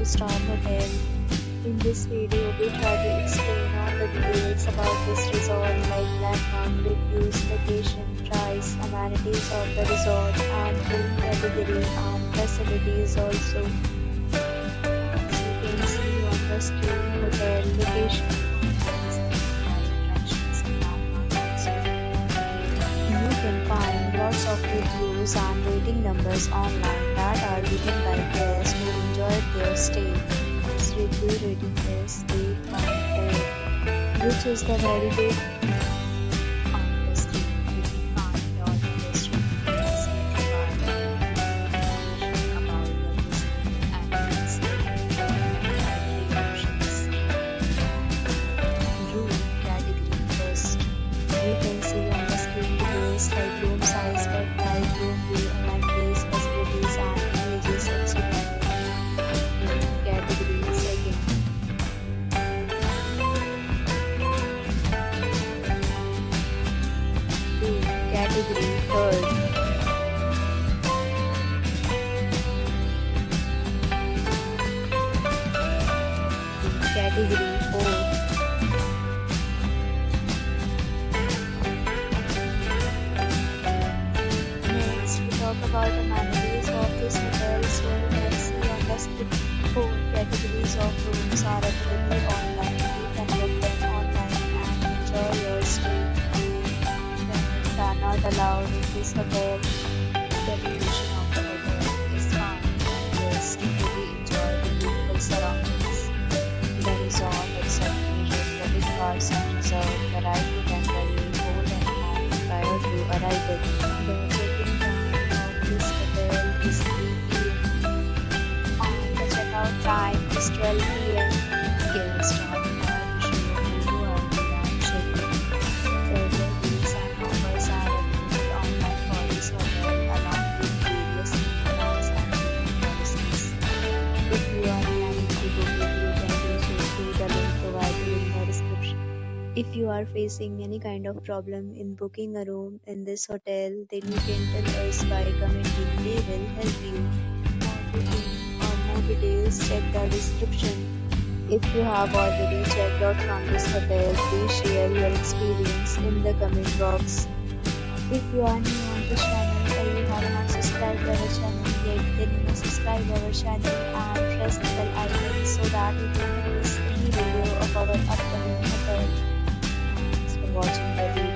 5-star hotel. In this video, we try to explain all the details about this resort like landmark, reviews, location, price, amenities of the resort, and room category and facilities also. As you can see on the screen, hotel location, attractions and landmarks. You can find lots of reviews and rating numbers online that are given by guests who enjoyed their stay. This review rating is 8.4, which is the very good. On the screen, you can find all the guest reviews about the visit and options. Room category first. You can see on the screen details like room size, bed type, room view, amenities, facilities, and images, etc. Room category second. Room category third. Room category fourth. Next, we talk about amenities of this hotel. So you can see on the screen, 4 categories of rooms are available online. You can book them online and enjoy your stay. Pets are not allowed in this hotel. The location of the hotel is fine and guests really enjoy the beautiful surroundings. The resort accepts major credit cards and reserves the right to temporarily hold an amount prior to arrival. The check-in time of this hotel is 3 p.m. and the checkout time is 12 p.m. Guests are required to show a photo ID and check-in. Further deals and offers are available online for this hotel along with various plans and payment policies. If you are planning to book it, you can do so through the link provided in the description. If you are facing any kind of problem in booking a room in this hotel, then you can tell us by commenting. We will help you. For booking or more details, check the description. If you have already checked out from this hotel, please share your experience in the comment box. If you are new on this channel or you have not subscribed our channel yet, then you must subscribe our channel and press the bell icon so that you can miss any video of our upcoming hotel. Thanks for watching the video.